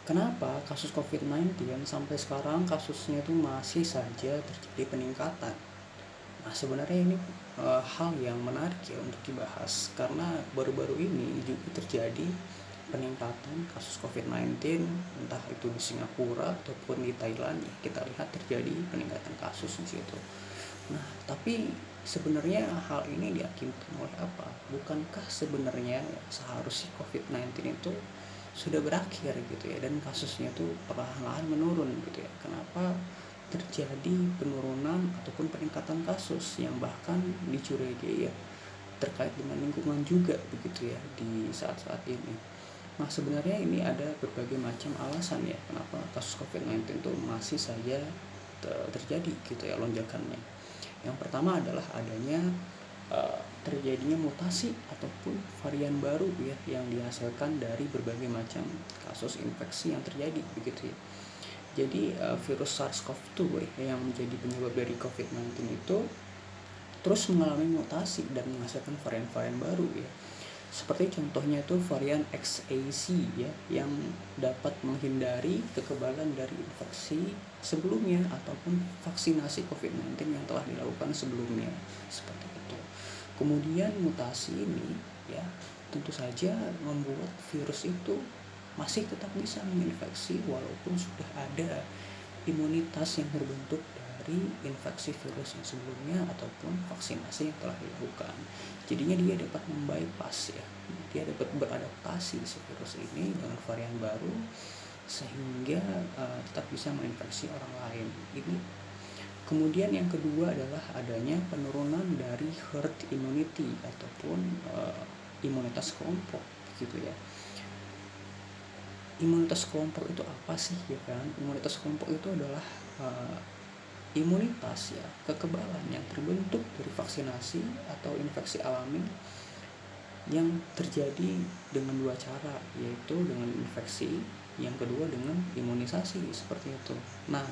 Kenapa kasus COVID-19 sampai sekarang kasusnya itu masih saja terjadi peningkatan? Nah, sebenarnya ini hal yang menarik ya untuk dibahas karena baru-baru ini juga terjadi peningkatan kasus COVID-19, entah itu di Singapura ataupun di Thailand ya, kita lihat terjadi peningkatan kasus di situ. Nah, tapi sebenarnya hal ini diakibatkan oleh apa? Bukankah sebenarnya seharusnya COVID-19 itu sudah berakhir gitu ya, dan kasusnya itu perlahan-lahan menurun gitu ya. Kenapa terjadi penurunan ataupun peningkatan kasus yang bahkan dicurigai ya terkait dengan lingkungan juga begitu ya di saat-saat ini. Nah, sebenarnya ini ada berbagai macam alasan ya kenapa kasus COVID-19 itu masih saja terjadi gitu ya lonjakannya. Yang pertama adalah adanya terjadinya mutasi ataupun varian baru ya yang dihasilkan dari berbagai macam kasus infeksi yang terjadi begitu ya. Jadi virus SARS-CoV-2 yang menjadi penyebab dari COVID-19 itu terus mengalami mutasi dan menghasilkan varian-varian baru ya. Seperti contohnya itu varian XAC ya, yang dapat menghindari kekebalan dari infeksi sebelumnya ataupun vaksinasi COVID-19 yang telah dilakukan sebelumnya, seperti itu. Kemudian mutasi ini ya tentu saja membuat virus itu masih tetap bisa menginfeksi walaupun sudah ada imunitas yang terbentuk dari infeksi virus yang sebelumnya ataupun vaksinasi yang telah dilakukan. Jadinya dia dapat membypass ya, dia dapat beradaptasi si virus ini dengan varian baru sehingga tetap bisa menginfeksi orang lain. Ini kemudian yang kedua adalah adanya penurunan dari herd immunity ataupun imunitas kelompok gitu ya. Imunitas kelompok itu apa sih ya kan? Imunitas kelompok itu adalah imunitas ya, kekebalan yang terbentuk dari vaksinasi atau infeksi alami yang terjadi dengan dua cara, yaitu dengan infeksi, yang kedua dengan imunisasi seperti itu. Nah,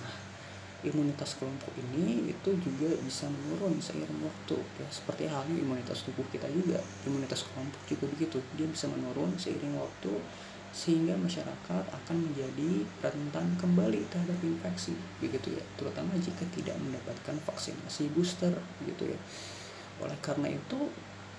imunitas kelompok ini itu juga bisa menurun seiring waktu ya, seperti halnya imunitas tubuh kita juga. Imunitas kelompok juga begitu, dia bisa menurun seiring waktu sehingga masyarakat akan menjadi rentan kembali terhadap infeksi begitu ya, terutama jika tidak mendapatkan vaksinasi booster begitu ya. Oleh karena itu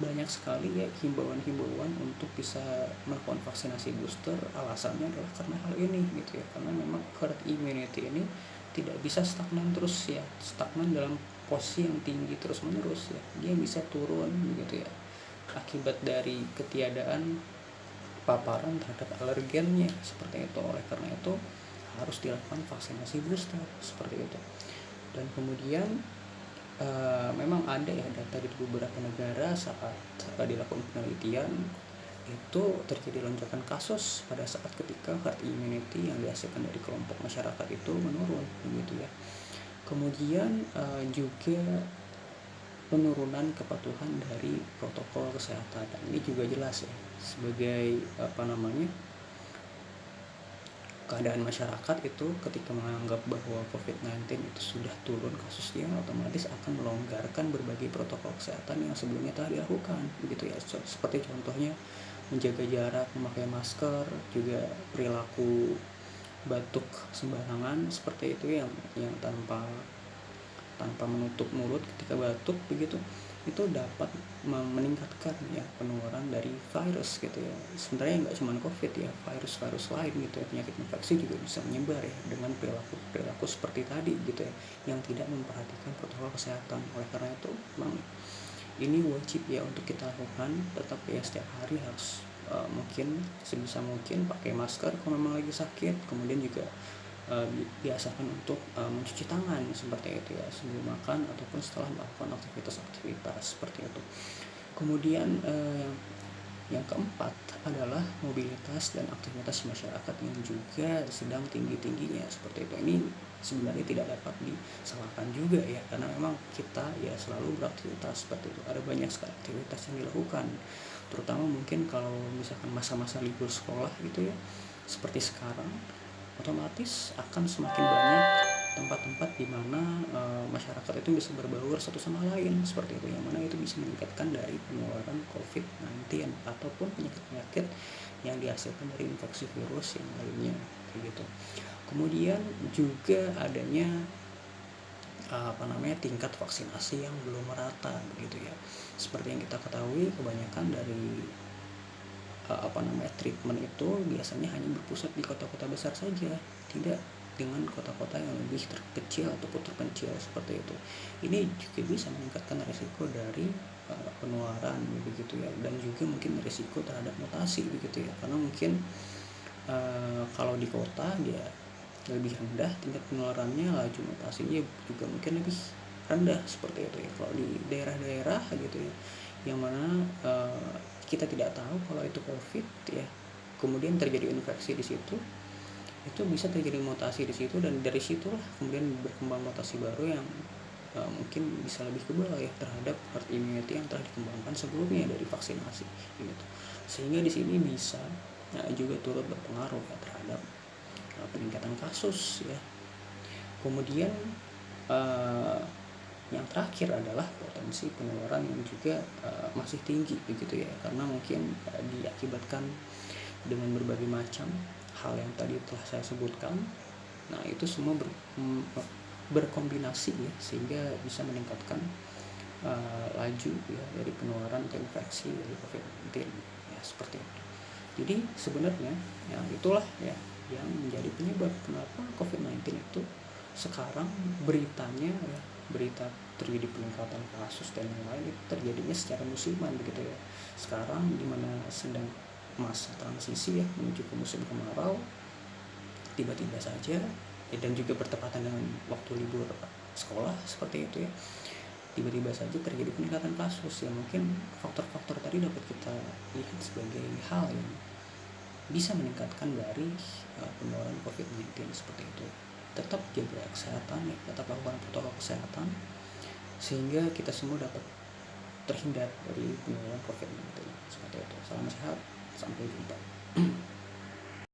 banyak sekali ya himbauan-himbauan untuk bisa melakukan vaksinasi booster. Alasannya adalah karena hal ini gitu ya, karena memang herd immunity ini tidak bisa stagnan terus ya, stagnan dalam posisi yang tinggi terus menerus ya, dia bisa turun begitu ya akibat dari ketiadaan paparan terhadap alergennya seperti itu. Oleh karena itu harus dilakukan vaksinasi booster seperti itu. Dan kemudian memang ada ya data di beberapa negara saat dilakukan penelitian itu terjadi lonjakan kasus pada saat ketika herd immunity yang dihasilkan dari kelompok masyarakat itu menurun begitu ya. Kemudian juga penurunan kepatuhan dari protokol kesehatan. Dan ini juga jelas ya sebagai keadaan masyarakat itu ketika menganggap bahwa COVID-19 itu sudah turun kasusnya, otomatis akan melonggarkan berbagai protokol kesehatan yang sebelumnya telah dilakukan begitu ya. Seperti contohnya menjaga jarak, memakai masker, juga perilaku batuk sembarangan seperti itu yang tanpa menutup mulut ketika batuk begitu, itu dapat meningkatkan ya penularan dari virus gitu ya. Sebenarnya nggak cuma COVID ya, virus-virus lain gitu ya, penyakit infeksi juga bisa menyebar ya dengan perilaku seperti tadi gitu ya, yang tidak memperhatikan protokol kesehatan. Oleh karena itu memang ini wajib ya untuk kita lakukan, tetap ya setiap hari harus mungkin sebisa mungkin pakai masker kalau memang lagi sakit. Kemudian juga biasakan untuk mencuci tangan seperti itu ya, sebelum makan ataupun setelah melakukan aktivitas seperti itu. Kemudian yang keempat adalah mobilitas dan aktivitas masyarakat yang juga sedang tinggi-tingginya seperti itu. Ini sebenarnya tidak dapat disalahkan juga ya, karena memang kita ya selalu beraktivitas seperti itu. Ada banyak sekali aktivitas yang dilakukan, terutama mungkin kalau misalkan masa-masa libur sekolah gitu ya, seperti sekarang, otomatis akan semakin banyak tempat-tempat di mana masyarakat itu bisa berbaur satu sama lain seperti itu, yang mana itu bisa meningkatkan dari penularan COVID-19 ataupun penyakit-penyakit yang dihasilkan dari infeksi virus yang lainnya. gitu. Kemudian juga adanya tingkat vaksinasi yang belum merata begitu ya. Seperti yang kita ketahui, kebanyakan dari treatment itu biasanya hanya berpusat di kota-kota besar saja, tidak dengan kota-kota yang lebih terkecil ataupun terpencil seperti itu. Ini juga bisa meningkatkan risiko dari penularan begitu ya, dan juga mungkin risiko terhadap mutasi begitu ya, karena mungkin kalau di kota dia lebih rendah tingkat penularannya, laju mutasinya juga mungkin lebih rendah seperti itu ya. Kalau di daerah-daerah gitu ya, yang mana kita tidak tahu kalau itu COVID ya, kemudian terjadi infeksi di situ, itu bisa terjadi mutasi di situ, dan dari situlah kemudian berkembang mutasi baru yang mungkin bisa lebih kebal ya terhadap herd immunity yang telah dikembangkan sebelumnya dari vaksinasi gitu. Sehingga di sini bisa juga turut berpengaruh ya terhadap peningkatan kasus ya. Kemudian yang terakhir adalah potensi penularan yang juga masih tinggi begitu ya, karena mungkin diakibatkan dengan berbagai macam hal yang tadi telah saya sebutkan. Nah, itu semua berkombinasi ya, sehingga bisa meningkatkan laju ya dari penularan terinfeksi dari COVID-19 ya, seperti itu. Jadi sebenarnya ya itulah ya yang menjadi penyebab kenapa COVID-19 itu sekarang beritanya ya, berita terjadi peningkatan kasus dan lain-lain itu terjadinya secara musiman begitu ya. Sekarang dimana sedang masa transisi ya menuju ke musim kemarau, tiba-tiba saja ya, dan juga bertepatan dengan waktu libur sekolah seperti itu ya, tiba-tiba saja terjadi peningkatan kasus. Ya mungkin faktor-faktor tadi dapat kita lihat sebagai hal yang bisa meningkatkan dari penularan COVID-19 seperti itu. Tetap jaga kesehatan ya, tetap lakukan protokol kesehatan sehingga kita semua dapat terhindar dari penularan COVID-19 seperti itu. Salam sehat, sampai jumpa.